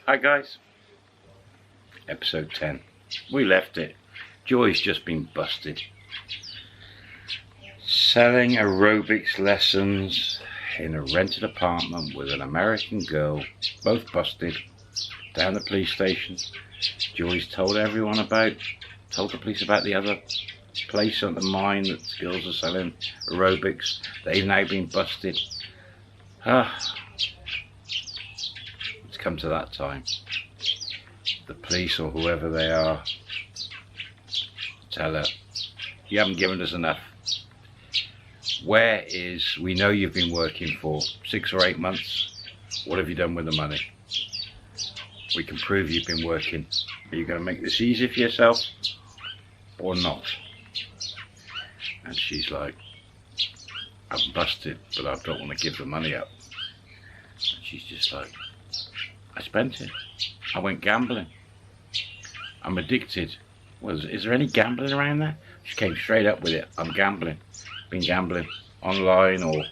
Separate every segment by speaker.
Speaker 1: Hi guys, episode 10. We left it. Joy's just been busted. Selling aerobics lessons in a rented apartment with an American girl, both busted, down the police station. Joy's told the police about the other place on the mine that girls are selling aerobics. They've now been busted. It's come to that time. The police or whoever they are tell her, you haven't given us enough. We know you've been working for 6 or 8 months. What have you done with the money? We can prove you've been working. Are you going to make this easy for yourself or not? And she's like, I'm busted, but I don't want to give the money up. And she's just like, I spent it. I went gambling. I'm addicted. Well, is there any gambling around there? She came straight up with it. I'm gambling. Been gambling online or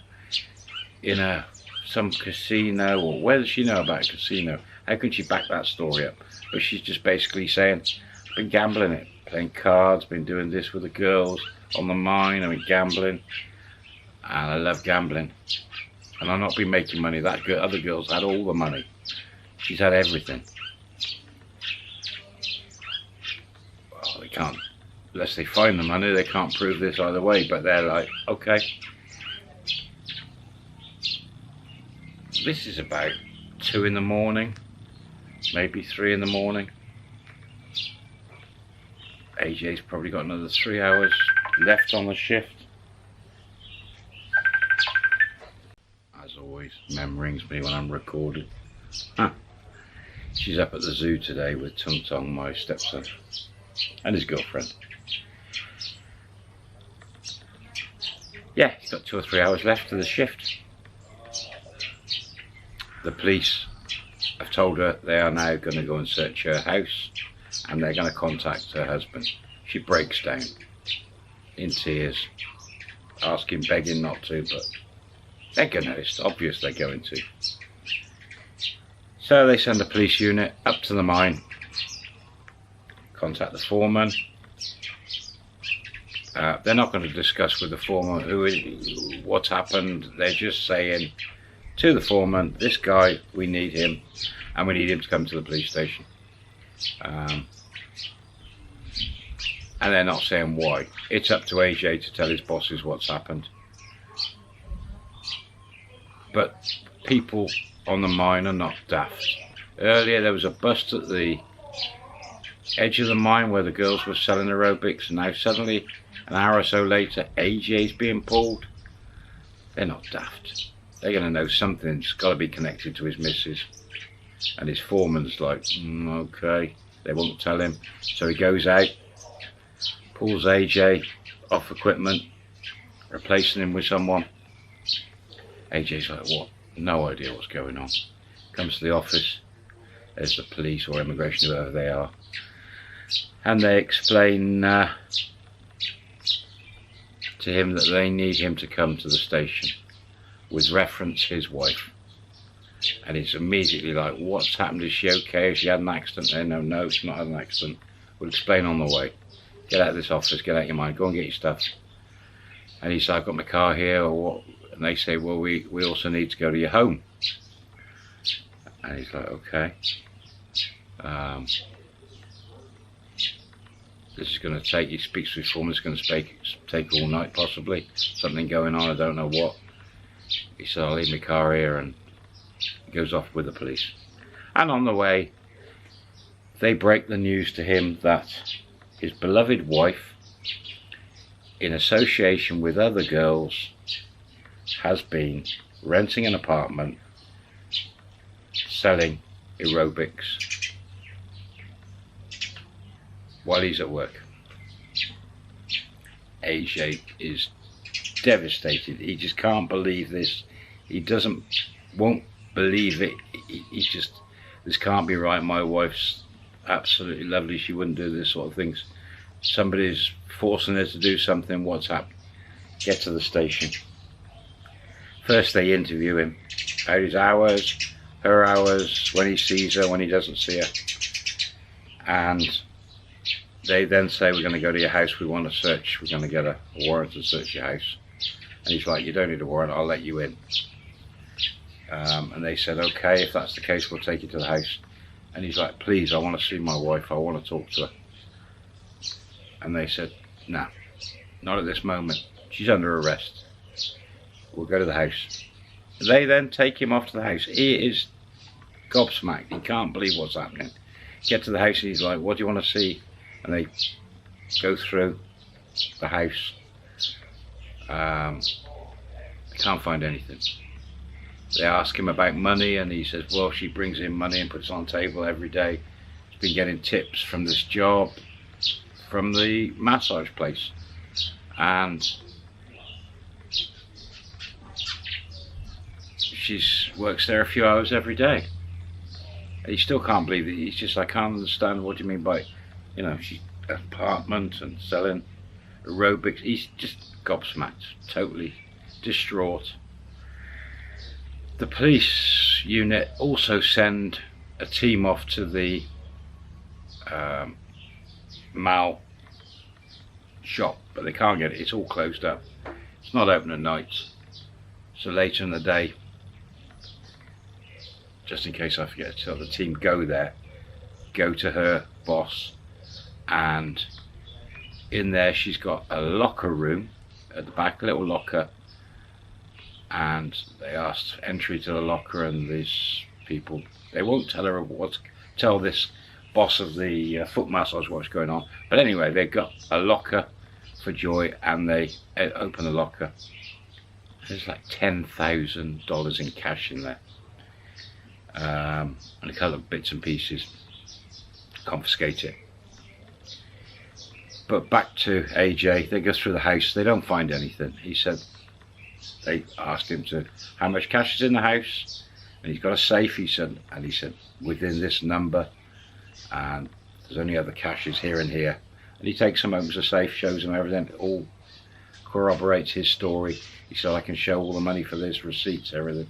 Speaker 1: in some casino, or where does she know about a casino? How can she back that story up? But she's just basically saying, I've been gambling it, playing cards, been doing this with the girls on the mine, I've been gambling, and I love gambling. And I've not been making money. That girl, other girls had all the money. She's had everything. Well, they can't, unless they find the money, they can't prove this either way, but they're like, okay. This is about 2 in the morning, maybe 3 in the morning. AJ's probably got another 3 hours left on the shift. As always, Mem rings me when I'm recording. She's up at the zoo today with Tung Tong, my stepson, and his girlfriend. Yeah, he's got 2 or 3 hours left to the shift. The police have told her they are now going to go and search her house, and they're going to contact her husband. She breaks down in tears, asking, begging not to, but they're going to. It's obvious they're going to. So they send a police unit up to the mine, contact the foreman. They're not going to discuss with the foreman what's happened. They're just saying to the foreman, this guy, we need him, and we need him to come to the police station. And they're not saying why. It's up to AJ to tell his bosses what's happened. But people on the mine are not daft. Earlier there was a bust at the edge of the mine where the girls were selling aerobics, and now suddenly, an hour or so later, AJ's being pulled. They're not daft. They're going to know something's got to be connected to his missus. And his foreman's like, okay. They won't tell him. So he goes out, pulls AJ off equipment, replacing him with someone. AJ's like, what? No idea what's going on. Comes to the office. There's the police or immigration, whoever they are. And they explain to him that they need him to come to the station, with reference his wife. And he's immediately like, what's happened? Is she okay? Has she had an accident? They know, no, it's not had an accident. We'll explain on the way. Get out of this office, get out your mind, go and get your stuff. And he's like, I've got my car here, or what? And they say, well, we also need to go to your home. And he's like, okay. This is going to take, he speaks to his foreman, it's going to take all night possibly. Something going on, I don't know what. He said, I'll leave my car here, and he goes off with the police. And on the way, they break the news to him that his beloved wife, in association with other girls, has been renting an apartment, selling aerobics while he's at work. AJ is devastated. He just can't believe this. He won't believe it. He's just, this can't be right. My wife's absolutely lovely. She wouldn't do this sort of things. Somebody's forcing her to do something. What's happened? Get to the station. First they interview him about his hours, her hours, when he sees her, when he doesn't see her. And they then say, we're going to go to your house, we want to search, we're going to get a warrant to search your house. And he's like, you don't need a warrant, I'll let you in. And they said, okay, if that's the case, we'll take you to the house. And he's like, please, I want to see my wife, I want to talk to her. And they said, no, not at this moment, she's under arrest. We'll go to the house. They then take him off to the house. He is gobsmacked, he can't believe what's happening. Get to the house and he's like, what do you want to see? And they go through the house. They can't find anything. They ask him about money and he says, well, she brings in money and puts it on the table every day. He's been getting tips from this job, from the massage place. And she works there a few hours every day. And he still can't believe it. He's just, I can't understand what you mean by, you know, she's an apartment and selling aerobics. He's just gobsmacked, totally distraught. The police unit also send a team off to the Mal shop, but they can't get it, it's all closed up. It's not open at night. So later in the day, just in case I forget to tell the team, go there, go to her boss, and in there she's got a locker room at the back, a little locker, and they asked entry to the locker, and these people, they won't tell her what, tell this boss of the foot massage what's going on, but anyway, they got a locker for Joy, and they open the locker. There's like $10,000 in cash in there, and a couple of bits and pieces. Confiscate it. But back to AJ, they go through the house, they don't find anything. He said, they asked him to, how much cash is in the house? And he's got a safe, he said, and he said, within this number, and there's only other cashes here and here. And he takes them, opens the safe, shows them everything, all corroborates his story. He said, I can show all the money for this, receipts, everything.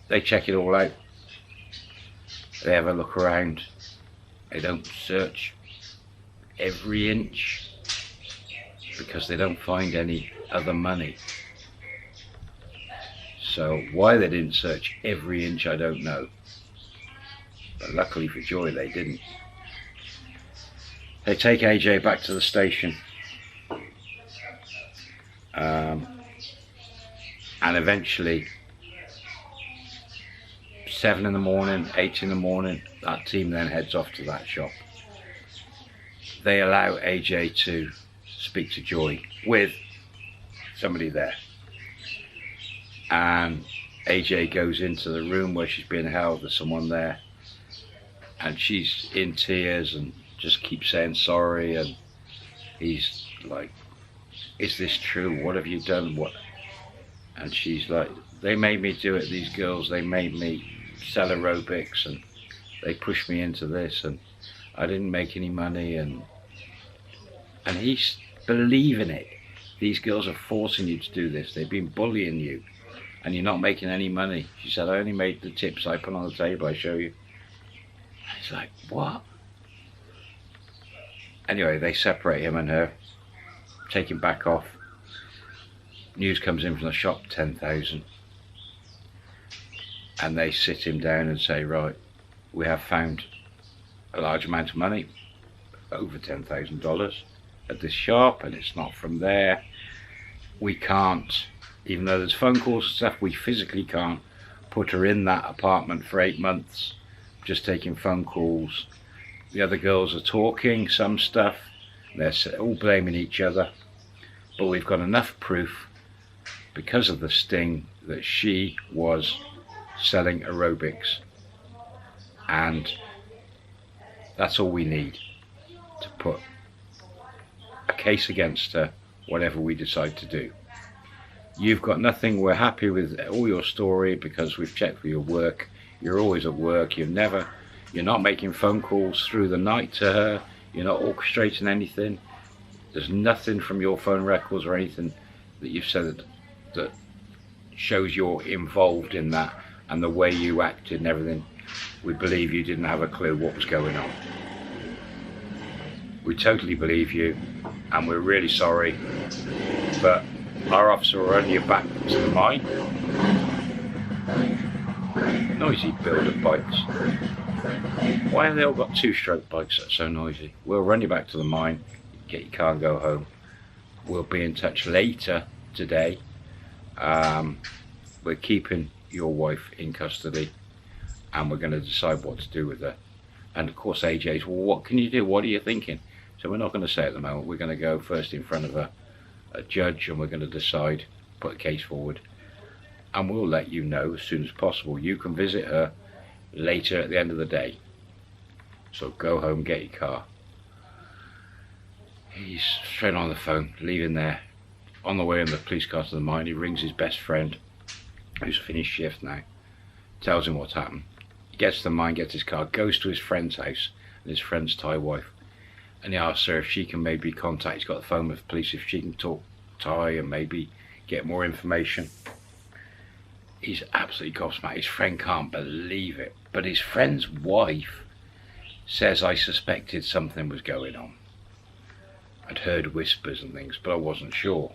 Speaker 1: They check it all out. They have a look around. They don't search every inch because they don't find any other money. So why they didn't search every inch, I don't know. But luckily for Joy, they didn't. They take AJ back to the station. And eventually, 7 in the morning, 8 in the morning, that team then heads off to that shop. They allow AJ to speak to Joy with somebody there. And AJ goes into the room where she's being held, there's someone there. And she's in tears and just keeps saying sorry, and he's like, is this true? What have you done? What? And she's like, they made me do it, these girls, they made me sell aerobics and they pushed me into this and I didn't make any money, and he's believing it. These girls are forcing you to do this, they've been bullying you and you're not making any money. She said, I only made the tips I put on the table, I show you. And he's like, what? Anyway, they separate him and her, take him back off. News comes in from the shop, 10,000. And they sit him down and say, right, we have found a large amount of money, over $10,000 at this shop, and it's not from there. We can't, even though there's phone calls and stuff, we physically can't put her in that apartment for 8 months, just taking phone calls. The other girls are talking some stuff, they're all blaming each other, but we've got enough proof because of the sting that she was selling aerobics, and that's all we need to put a case against her, whatever we decide to do. You've got nothing, we're happy with all your story because we've checked for your work, you're always at work, you're not making phone calls through the night to her, you're not orchestrating anything, there's nothing from your phone records or anything that you've said that shows you're involved in that. and the way you acted and everything, we believe you didn't have a clue what was going on. We totally believe you, and we're really sorry, but our officer will run you back to the mine. Noisy builder bikes. Why have they all got two-stroke bikes that are so noisy? We'll run you back to the mine, get your car and go home. We'll be in touch later today. We're keeping your wife in custody, and we're going to decide what to do with her. And of course AJ's, well, what can you do? What are you thinking? So we're not going to say at the moment. We're going to go first in front of a judge, and we're going to decide, put a case forward, and we'll let you know as soon as possible. You can visit her later at the end of the day. So go home, get your car. He's straight on the phone, leaving there. On the way in the police car to the mine, he rings his best friend, who's finished shift now, tells him what's happened. He gets to the mine, gets his car, goes to his friend's house, and his friend's Thai wife, and he asks her if she can maybe contact, he's got the phone with the police, if she can talk Thai and maybe get more information. He's absolutely gobsmacked. His friend can't believe it, but his friend's wife says, I suspected something was going on. I'd heard whispers and things, but I wasn't sure.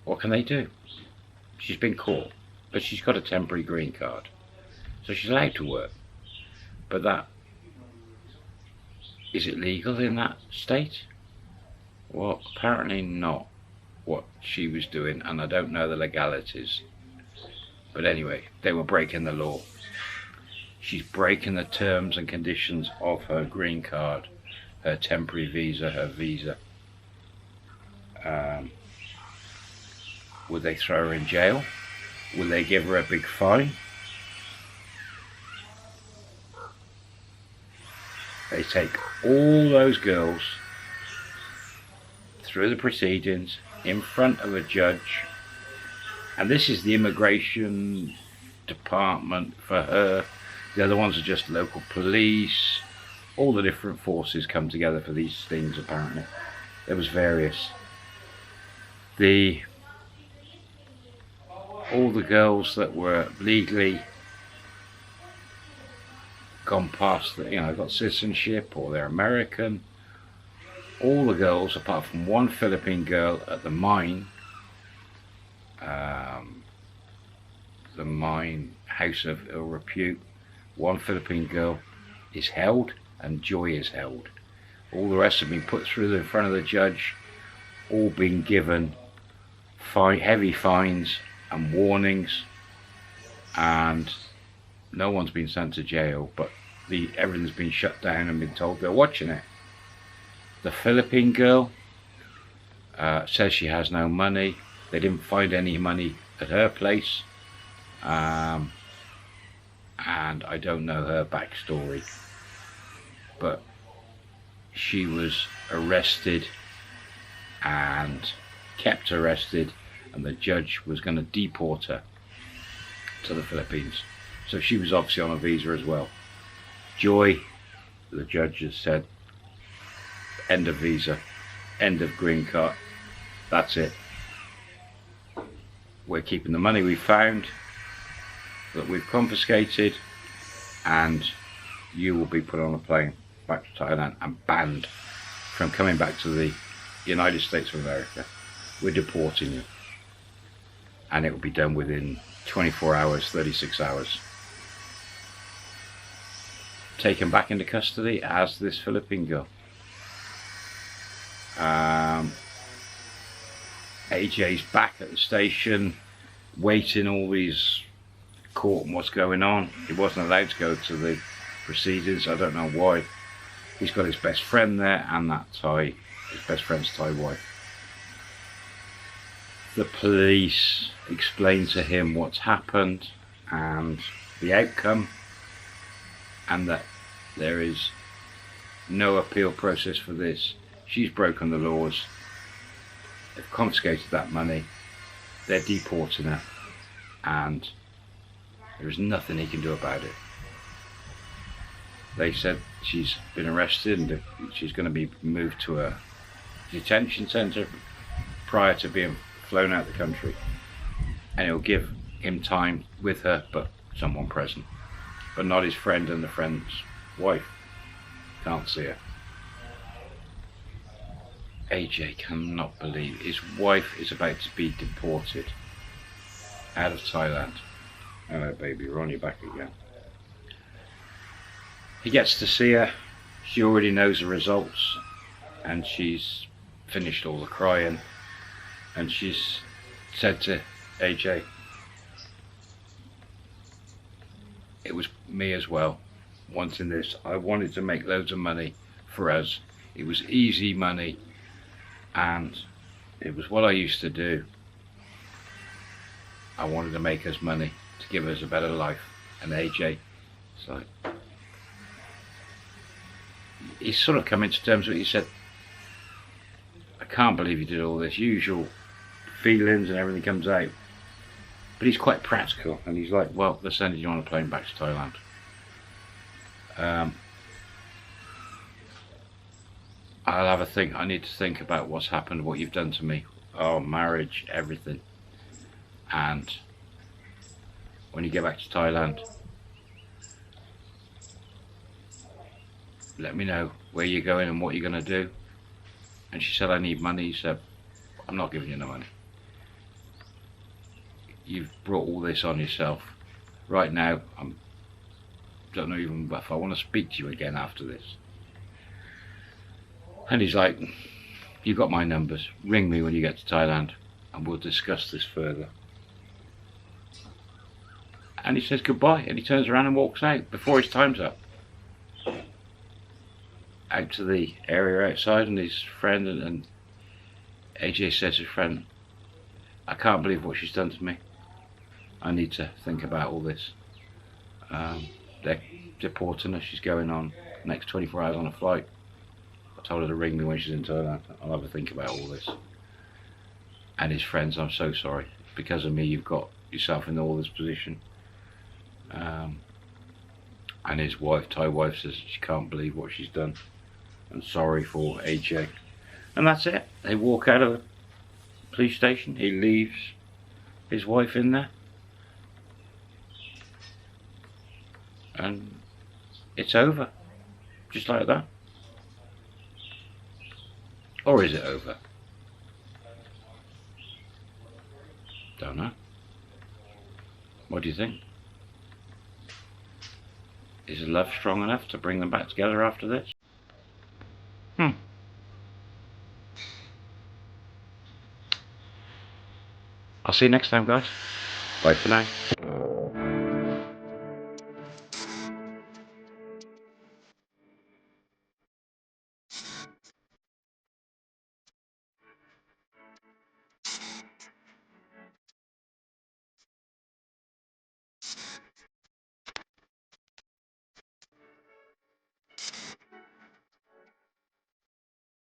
Speaker 1: What can they do? She's been caught, but she's got a temporary green card, so she's allowed to work. But that, is it legal in that state? Well, apparently not what she was doing, and I don't know the legalities. But anyway, they were breaking the law. She's breaking the terms and conditions of her green card, her temporary visa, her visa. Would they throw her in jail? Will they give her a big fine? They take all those girls through the proceedings in front of a judge, and this is the immigration department for her. The other ones are just local police. All the different forces come together for these things, apparently. There was various. All the girls that were legally gone past, got citizenship, or they're American. All the girls, apart from one Philippine girl at the mine, the mine house of ill repute, one Philippine girl is held, and Joy is held. All the rest have been put through in front of the judge, all been given heavy fines and warnings, and no one's been sent to jail, but everything's been shut down and been told they're watching it. The Philippine girl says she has no money. They didn't find any money at her place, and I don't know her backstory, but she was arrested and kept arrested, and the judge was going to deport her to the Philippines. So she was obviously on a visa as well. Joy, the judge has said, end of visa, end of green card, that's it. We're keeping the money we found, that we've confiscated, and you will be put on a plane back to Thailand and banned from coming back to the United States of America. We're deporting you, and it will be done within 24 hours, 36 hours. Taken back into custody as this Philippine girl. AJ's back at the station, waiting all these court and what's going on. He wasn't allowed to go to the proceedings. I don't know why. He's got his best friend there, and his best friend's Thai wife. The police explain to him what's happened and the outcome, and that there is no appeal process for this. She's broken the laws. They've confiscated that money. They're deporting her, and there is nothing he can do about it. They said she's been arrested and she's going to be moved to a detention centre, prior to being flown out the country, and it'll give him time with her, but someone present, but not his friend and the friend's wife. Can't see her. AJ cannot believe his wife is about to be deported out of Thailand. Hello baby, we're on your back again. He gets to see her. She already knows the results, and she's finished all the crying, and she's said to AJ, it was me as well wanting this. I wanted to make loads of money for us. It was easy money, and it was what I used to do. I wanted to make us money to give us a better life. And AJ, it's like, he's sort of coming to terms with it. He said, I can't believe you did all this. Usual feelings and everything comes out. But he's quite practical, and he's like, well, they're sending you on a plane back to Thailand. I'll have a think. I need to think about what's happened, what you've done to me. Oh, marriage, everything. And when you get back to Thailand, let me know where you're going and what you're going to do. And she said, I need money. He said, I'm not giving you no money. You've brought all this on yourself. Right now, I don't know even if I want to speak to you again after this. And he's like, you've got my numbers. Ring me when you get to Thailand and we'll discuss this further. And he says goodbye, and he turns around and walks out before his time's up. Out to the area outside, and his friend, and AJ says to his friend, I can't believe what she's done to me. I need to think about all this. They're deporting her. She's going on next 24 hours on a flight. I told her to ring me when she's in Thailand. I'll have a think about all this. And his friends, I'm so sorry. Because of me, you've got yourself in all this position. And his wife, Thai wife, says she can't believe what she's done. And sorry for AJ. And that's it. They walk out of the police station. He leaves his wife in there. And it's over. Just like that. Or is it over? Don't know. What do you think? Is love strong enough to bring them back together after this? I'll see you next time, guys. Bye for now.